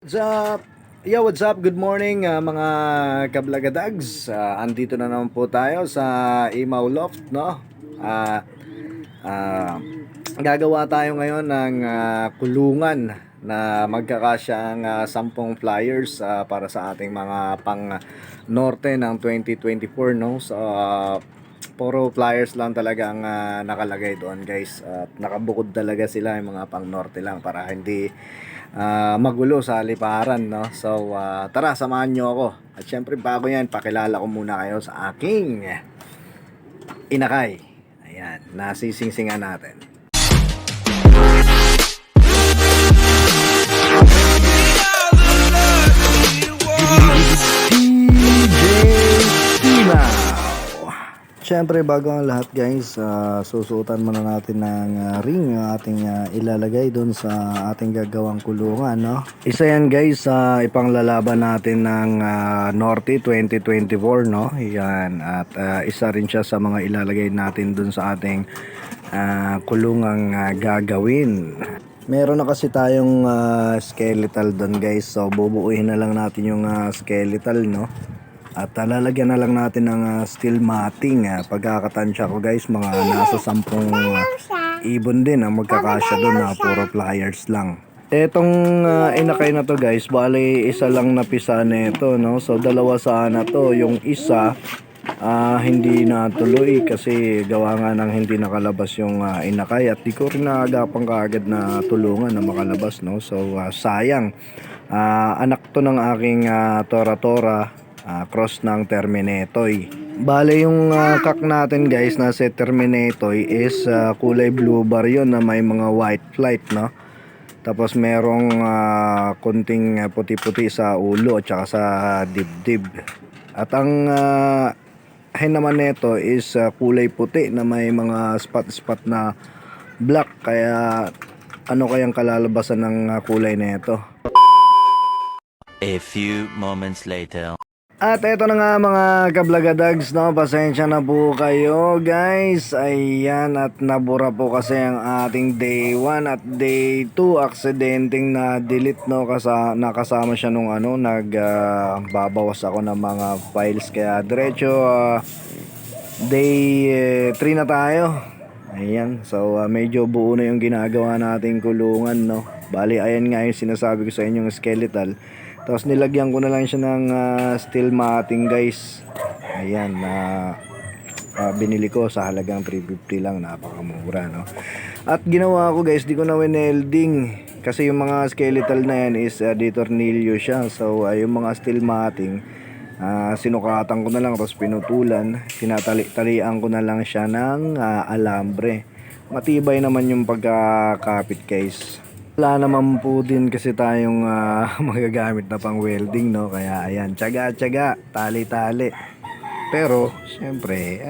What's up? Yo, what's up? Good morning mga kablagadags. Andito na naman po tayo sa Imaw Loft, no? Ah, ah, Gagawa tayo ngayon ng kulungan na magkakasya ang 10 flyers para sa ating mga pang norte ng 2024, no? So, puro flyers lang talaga ang nakalagay doon, guys. At nakabukod talaga sila, yung mga pang norte lang para hindi magulo sa liparan, no? So tara, samahan nyo ako. At syempre bago yan, pakilala ko muna kayo sa aking inakay. Ayan, nasisingsingan natin. DJ Timaw. Siyempre bago ang lahat, guys, susuotan muna natin ng ring yung ating ilalagay doon sa ating gagawang kulungan, no? Isa yan, guys, sa ipanglalaban natin ng Norte 2024, no? Yan, at isa rin siya sa mga ilalagay natin doon sa ating kulungang gagawin. Meron na kasi tayong skeletal doon, guys, so bubuuhin na lang natin yung skeletal, no? At lalagyan na lang natin ng steel matting. Pagkakatansya ko, guys, mga nasa 10 ibon din ang magkakasya doon na puro pliers lang. Etong inakay na to, guys, bali isa lang napisa nito, no? So dalawa sana to. Yung isa hindi natuloy kasi gawa nga ng hindi nakalabas yung inakay at di ko rin naagapang kaagad na tulungan na makalabas, no? So sayang. Anak to ng aking Tora cross ng Terminatoy. Bale yung kak natin, guys, na si Terminatoy is kulay blue bar yun na may mga white flight, no? Tapos merong konting puti-puti sa ulo at saka sa dibdib. At ang hen naman nito is kulay puti na may mga spot-spot na black. Kaya ano kayang kalalabasan ng kulay nito? A few moments later. At eto na nga mga kablagadags, no? Pasensya na po kayo, guys. Ayan, at nabura po kasi ang ating day 1 at day 2. Aksidenteng na delete, no? Nakasama siya nung babawas ako ng mga files. Kaya diretso day 3 na tayo. Ayan, so medyo buo na yung ginagawa nating kulungan, no? Bali, ayan nga yung sinasabi ko sa inyong skeletal. Tapos nilagyan ko na lang siya ng steel matting, guys. Ayan, binili ko sa halagang 350 lang, napakamura, no? At ginawa ko, guys, di ko na winelding kasi yung mga skeletal na yan is di tornilyo siya. So yung mga steel matting sinukatan ko na lang, tapos pinutulan, tinatali-talian ko na lang siya ng alambre. Matibay naman yung pagkakapit, guys. Wala naman po din kasi tayong magagamit na pang welding, no? Kaya ayan, tiyaga-tiyaga, tali-tali. Pero syempre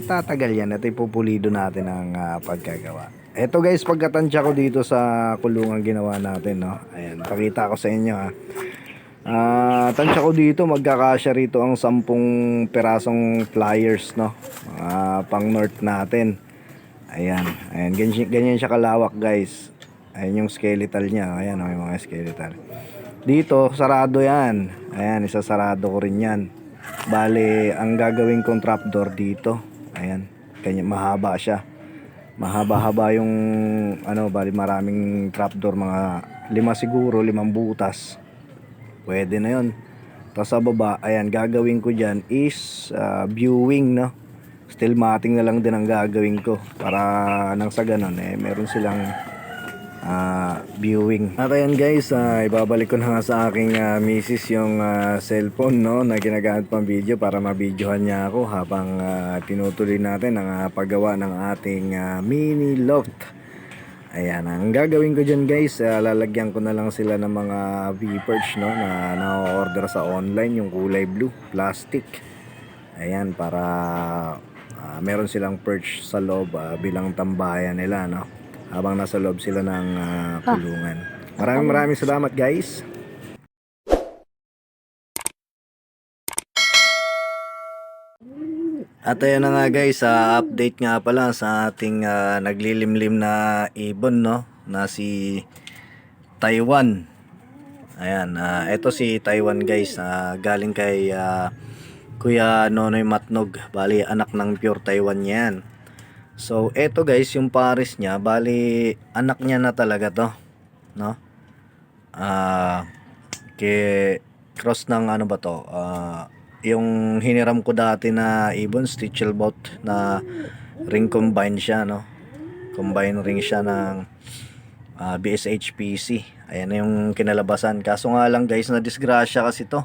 tatagal yan at ipupulido natin ang pagkagawa. Eto, guys, pagkatansya ko dito sa kulungan ginawa natin, no? Ayan, pakita ko sa inyo, tansya ko dito magkakasya rito ang 10 perasong flyers, no? Pang north natin. Ayan, ayan, ganyan siya kalawak, guys. Ayan yung skeletal niya. Ayan, may mga skeletal. Dito, sarado yan. Ayan, isasarado ko rin yan. Bale, ang gagawin kong trapdoor dito. Ayan, ganyan, mahaba siya. Mahaba-haba yung, bali maraming trapdoor. Mga 5 siguro, 5 butas. Pwede na yun. Tapos sa baba, ayan, gagawin ko dyan is viewing, no? Steel matting na lang din ang gagawin ko. Para nang sa ganon, meron silang viewing. At ayan, guys, ibabalik ko na nga sa aking misis yung cellphone, no, na ginagamit pang video para mabidyohan niya ako habang tinutuloy natin ang paggawa ng ating mini loft. Ayan, ang gagawin ko dyan, guys, lalagyan ko na lang sila ng mga V-perch, no, na na-order sa online, yung kulay blue, plastic. Ayan, para meron silang perch sa loob bilang tambayan nila, no, habang nasa loob sila ng kulungan. Maraming salamat, guys. At ayan na nga, guys, update nga pala sa ating naglilimlim na ibon, no, na si Taiwan. Ayan, ito si Taiwan guys, galing kay Kuya Nonoy Matnog. Bali, anak ng pure Taiwan yan. So, eto guys, yung pares niya, bali, anak niya na talaga to. No? Kay cross ng ano ba to? Yung hiniram ko dati na Ibon Stichelbot na ring combine siya, no? Combine ring siya ng BSHPC. Ayan na yung kinalabasan. Kaso nga lang guys, na disgrasya kasi to.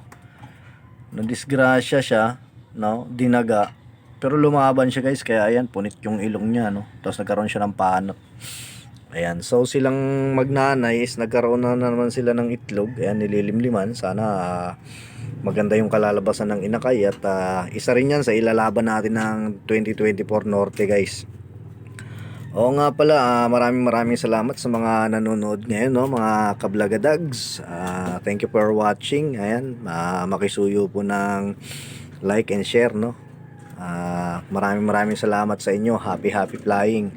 Na disgrasya siya, no? Dinaga. Pero lumaban siya guys, kaya ayan, punit yung ilong niya, no? Tapos nagkaroon siya ng panot. Ayan, so silang magnanay is nagkaroon na naman sila ng itlog. Ayan, nililimliman. Sana maganda yung kalalabasan ng inakay. At isa rin yan sa ilalaban natin ng 2024 Norte guys. Oo nga pala, maraming salamat sa mga nanonood ngayon, no? Mga kablagadags. Thank you for watching. Ayan, makisuyo po ng like and share, no? Maraming salamat sa inyo. Happy flying.